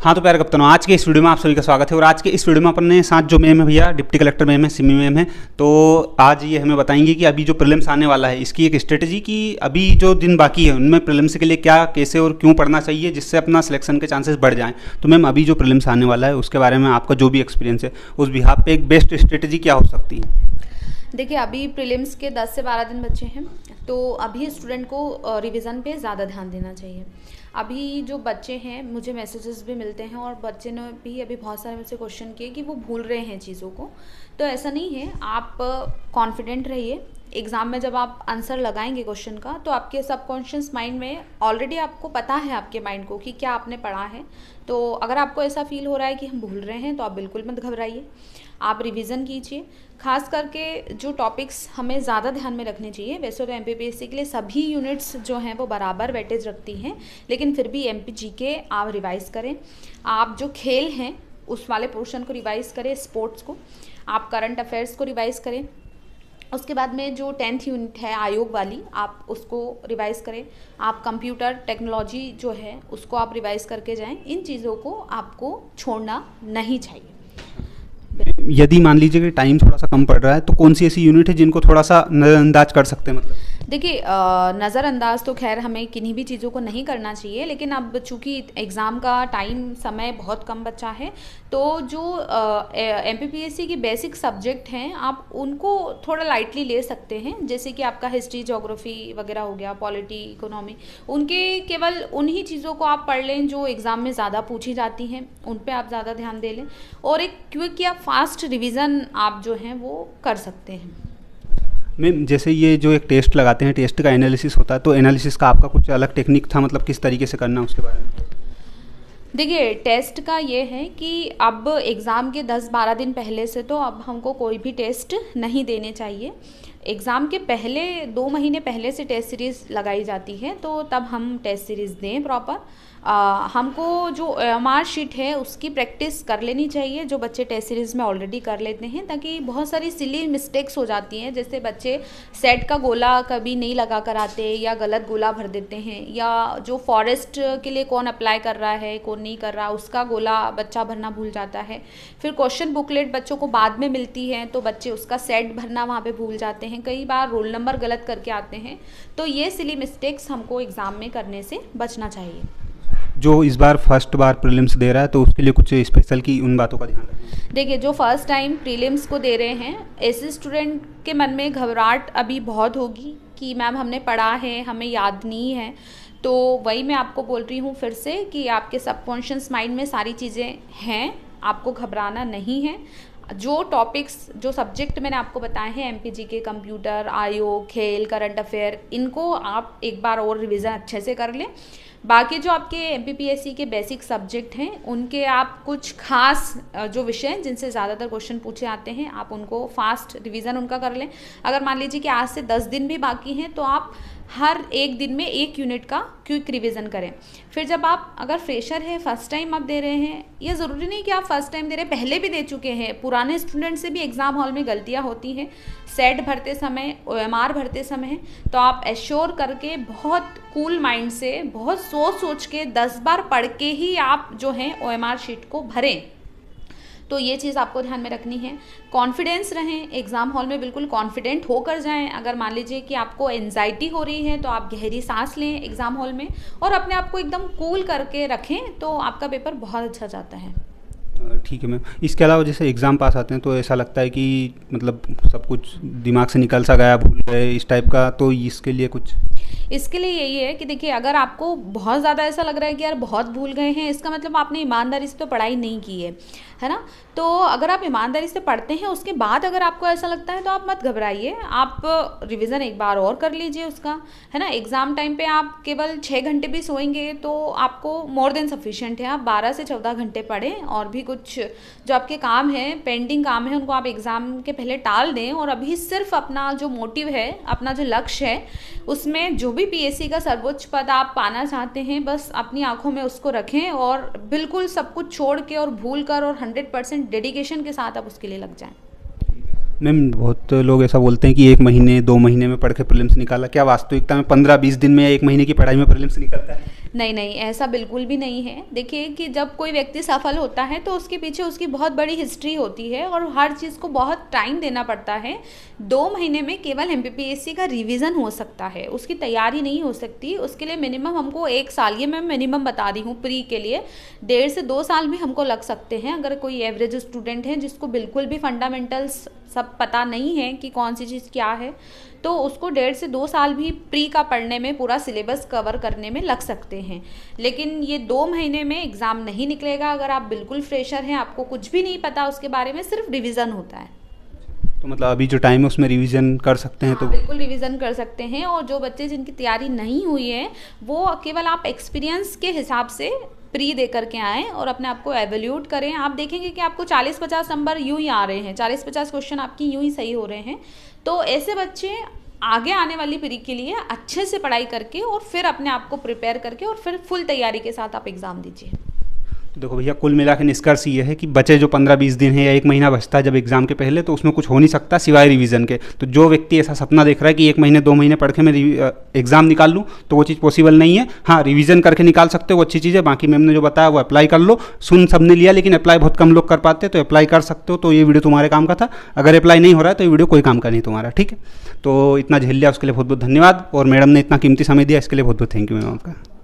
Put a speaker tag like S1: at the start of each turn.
S1: हाँ तो प्यारे कप्तानों, आज के इस वीडियो में आप सभी का स्वागत है। और आज के इस वीडियो में अपने साथ जो मैम है भैया, डिप्टी कलेक्टर मैम है, सिमी मैम है, तो आज ये हमें बताएंगे कि अभी जो प्रीलिम्स आने वाला है इसकी एक स्ट्रेटजी की अभी जो दिन बाकी है उनमें प्रीलिम्स के लिए क्या, कैसे और क्यों पढ़ना चाहिए जिससे अपना सिलेक्शन के चांसेस बढ़ जाएँ। तो मैम अभी जो प्रीलिम्स आने वाला है उसके बारे में आपका जो भी एक्सपीरियंस है उस बिहाफ पे एक बेस्ट स्ट्रेटजी क्या हो सकती है?
S2: देखिए, अभी प्रीलिम्स के 10 से 12 दिन बचे हैं, तो अभी स्टूडेंट को रिवीजन पे ज़्यादा ध्यान देना चाहिए। अभी जो बच्चे हैं, मुझे मैसेजेस भी मिलते हैं और बच्चे ने भी अभी बहुत सारे मुझसे क्वेश्चन किए कि वो भूल रहे हैं चीज़ों को। तो ऐसा नहीं है, आप कॉन्फिडेंट रहिए। एग्ज़ाम में जब आप आंसर लगाएंगे क्वेश्चन का, तो आपके सबकॉन्शियस माइंड में ऑलरेडी आपको पता है, आपके माइंड को, कि क्या आपने पढ़ा है। तो अगर आपको ऐसा फील हो रहा है कि हम भूल रहे हैं, तो आप बिल्कुल मत घबराइए, आप रिवीजन कीजिए। खास करके जो टॉपिक्स हमें ज़्यादा ध्यान में रखने चाहिए, वैसे तो एमपीपीएससी के लिए सभी यूनिट्स जो हैं वो बराबर वेटेज रखती हैं, लेकिन फिर भी एमपीजीके आप रिवाइज़ करें। आप जो खेल हैं उस वाले पोर्शन को रिवाइज़ करें, स्पोर्ट्स को। आप करंट अफेयर्स को रिवाइज़ करें। उसके बाद में जो 10th यूनिट है आयोग वाली, आप उसको रिवाइज़ करें। आप कंप्यूटर टेक्नोलॉजी जो है उसको आप रिवाइज़ करके जाएं। इन चीज़ों को आपको छोड़ना नहीं चाहिए।
S1: यदि मान लीजिए कि टाइम थोड़ा सा कम पड़ रहा है तो कौन सी ऐसी यूनिट है जिनको थोड़ा सा नज़रअंदाज कर सकते हैं? मतलब
S2: देखिए, नज़रअंदाज तो खैर हमें किन्हीं भी चीज़ों को नहीं करना चाहिए, लेकिन अब चूँकि एग्ज़ाम का टाइम समय बहुत कम बचा है, तो जो एमपीपीएससी की बेसिक सब्जेक्ट हैं आप उनको थोड़ा लाइटली ले सकते हैं। जैसे कि आपका हिस्ट्री, ज्योग्राफी वगैरह हो गया, पॉलिटी, इकोनॉमी, उनके केवल उन्हीं चीज़ों को आप पढ़ लें जो एग्ज़ाम में ज़्यादा पूछी जाती हैं, उन पर आप ज़्यादा ध्यान दे लें। और एक क्विक या फास्ट रिवीज़न आप जो हैं वो कर सकते हैं।
S1: मैम जैसे ये जो एक टेस्ट लगाते हैं, टेस्ट का एनालिसिस होता है, तो एनालिसिस का आपका कुछ अलग टेक्निक था, मतलब किस तरीके से करना है उसके बारे में?
S2: देखिए, टेस्ट का ये है कि अब एग्ज़ाम के 10-12 दिन पहले से तो अब हमको कोई भी टेस्ट नहीं देने चाहिए। एग्ज़ाम के पहले 2 महीने पहले से टेस्ट सीरीज़ लगाई जाती है, तो तब हम टेस्ट सीरीज़ दें प्रॉपर। हमको जो OMR शीट है उसकी प्रैक्टिस कर लेनी चाहिए, जो बच्चे टेस्ट सीरीज़ में ऑलरेडी कर लेते हैं, ताकि बहुत सारी सिली मिस्टेक्स हो जाती हैं। जैसे बच्चे सेट का गोला कभी नहीं लगा कर आते, या गलत गोला भर देते हैं, या जो फॉरेस्ट के लिए कौन अप्लाई कर रहा है कौन नहीं कर रहा उसका गोला बच्चा भरना भूल जाता है। फिर क्वेश्चन बुकलेट बच्चों को बाद में मिलती है, तो बच्चे उसका सेट भरना वहाँ पे भूल जाते हैं। कई बार रोल नंबर गलत करके आते हैं। तो ये सिली मिस्टेक्स हमको एग्ज़ाम में करने से बचना चाहिए।
S1: जो इस बार फर्स्ट बार प्रीलिम्स दे रहा है तो उसके लिए कुछ स्पेशल की उन बातों का ध्यान रखें?
S2: देखिए, जो फर्स्ट टाइम प्रीलिम्स को दे रहे हैं, ऐसे स्टूडेंट के मन में घबराहट अभी बहुत होगी कि मैम हमने पढ़ा है, हमें याद नहीं है। तो वही मैं आपको बोल रही हूँ फिर से कि आपके सबकॉन्शियस माइंड में सारी चीज़ें हैं, आपको घबराना नहीं है। जो टॉपिक्स, जो सब्जेक्ट मैंने आपको बताए हैं, एमपीजीके, कंप्यूटर, आयोग, खेल, करंट अफेयर, इनको आप एक बार और रिवीजन अच्छे से कर लें। बाकी जो आपके एमपीपीएससी के बेसिक सब्जेक्ट हैं उनके आप कुछ खास जो विषय हैं जिनसे ज़्यादातर क्वेश्चन पूछे आते हैं, आप उनको फास्ट रिवीजन उनका कर लें। अगर मान लीजिए कि आज से 10 दिन भी बाकी हैं, तो आप हर एक दिन में 1 यूनिट का क्विक रिवीजन करें। फिर जब आप अगर फ्रेशर है, फर्स्ट टाइम आप दे रहे हैं, या ज़रूरी नहीं कि आप फर्स्ट टाइम दे रहे हैं, पहले भी दे चुके हैं, पुराने स्टूडेंट से भी एग्ज़ाम हॉल में गलतियां होती हैं, सेट भरते समय, OMR भरते समय, तो आप एश्योर करके बहुत कूल माइंड से, बहुत सोच के 10 बार पढ़ के ही आप जो हैं OMR शीट को भरें। तो ये चीज़ आपको ध्यान में रखनी है। कॉन्फिडेंस रहें, एग्ज़ाम हॉल में बिल्कुल कॉन्फिडेंट होकर जाएं। अगर मान लीजिए कि आपको एंजाइटी हो रही है, तो आप गहरी सांस लें एग्ज़ाम हॉल में, और अपने आप को एकदम कूल करके रखें, तो आपका पेपर बहुत अच्छा जाता है।
S1: ठीक है मैम। इसके अलावा जैसे एग्ज़ाम पास आते हैं तो ऐसा लगता है कि मतलब सब कुछ दिमाग से निकल सा गया, भूल गए, इस टाइप का, तो इसके लिए कुछ?
S2: इसके लिए यही है कि देखिए, अगर आपको बहुत ज़्यादा ऐसा लग रहा है कि यार बहुत भूल गए हैं, इसका मतलब आपने ईमानदारी से तो पढ़ाई नहीं की है ना। तो अगर आप ईमानदारी से पढ़ते हैं, उसके बाद अगर आपको ऐसा लगता है, तो आप मत घबराइए, आप रिवीजन एक बार और कर लीजिए उसका, है ना। एग्ज़ाम टाइम पे आप केवल 6 घंटे भी सोएंगे तो आपको मोर देन सफिशिएंट है। आप 12 से 14 घंटे पढ़ें, और भी कुछ जो आपके काम हैं, पेंडिंग काम है, उनको आप एग्ज़ाम के पहले टाल दें, और अभी सिर्फ अपना जो मोटिव है, अपना जो लक्ष्य है, उसमें जो भी पीएससी का सर्वोच्च पद आप पाना चाहते हैं, बस अपनी आंखों में उसको रखें, और बिल्कुल सब कुछ छोड़ के और भूल कर और 100% डेडिकेशन के साथ आप उसके लिए लग जाएं।
S1: मैम बहुत लोग ऐसा बोलते हैं कि 1 महीने 2 महीने में पढ़ के प्रीलिम्स निकाला, क्या वास्तविकता में 15-20 दिन में या 1 महीने की पढ़ाई में प्रीलिम्स निकलता है?
S2: नहीं नहीं, ऐसा बिल्कुल भी नहीं है। देखिए कि जब कोई व्यक्ति सफल होता है तो उसके पीछे उसकी बहुत बड़ी हिस्ट्री होती है और हर चीज़ को बहुत टाइम देना पड़ता है। 2 महीने में केवल एमपीपीएससी का रिवीजन हो सकता है, उसकी तैयारी नहीं हो सकती। उसके लिए मिनिमम हमको 1 साल, ये मैं मिनिमम बता रही हूँ, प्री के लिए 1.5 से 2 साल भी हमको लग सकते हैं। अगर कोई एवरेज स्टूडेंट है जिसको बिल्कुल भी फंडामेंटल्स सब पता नहीं है कि कौन सी चीज़ क्या है, तो उसको 1.5 से 2 साल भी प्री का पढ़ने में, पूरा सिलेबस कवर करने में लग सकते हैं। लेकिन ये 2 महीने में एग्ज़ाम नहीं निकलेगा अगर आप बिल्कुल फ्रेशर हैं, आपको कुछ भी नहीं पता उसके बारे में, सिर्फ रिवीजन होता है।
S1: तो मतलब अभी जो टाइम है उसमें रिवीजन कर सकते हैं?
S2: हाँ,
S1: तो
S2: बिल्कुल रिवीजन कर सकते हैं। और जो बच्चे जिनकी तैयारी नहीं हुई है वो केवल आप एक्सपीरियंस के हिसाब से प्री दे करके आएँ और अपने आप को एवेल्यूट करें। आप देखेंगे कि आपको 40-50 नंबर यूं ही आ रहे हैं, 40-50 क्वेश्चन आपकी यूं ही सही हो रहे हैं। तो ऐसे बच्चे आगे आने वाली पीढ़ी के लिए अच्छे से पढ़ाई करके और फिर अपने आप को प्रिपेयर करके और फिर फुल तैयारी के साथ आप एग्ज़ाम दीजिए।
S1: तो देखो भैया, कुल मिला के निष्कर्ष ये है कि बचे जो 15-20 दिन है या 1 महीना बचता है जब एग्ज़ाम के पहले, तो उसमें कुछ हो नहीं सकता सिवाय रिवीजन के। तो जो व्यक्ति ऐसा सपना देख रहा है कि 1 महीने 2 महीने पढ़ के मैं एग्ज़ाम निकाल लूँ, तो वो चीज़ पॉसिबल नहीं है। हाँ, रिवीजन करके निकाल सकते हो, वो अच्छी चीज़ है। बाकी मैम ने जो बताया वो अप्लाई कर लो। सुन सबने लिया लेकिन अप्लाई बहुत कम लोग कर पाते, तो अप्लाई कर सकते हो। तो ये वीडियो तुम्हारे काम का था। अगर अप्लाई नहीं हो रहा है तो ये वीडियो कोई काम का नहीं तुम्हारा, ठीक है। तो इतना झेल लिया उसके लिए बहुत बहुत धन्यवाद, और मैडम ने इतना कीमती समय दिया इसके लिए बहुत बहुत थैंक यू मैम आपका।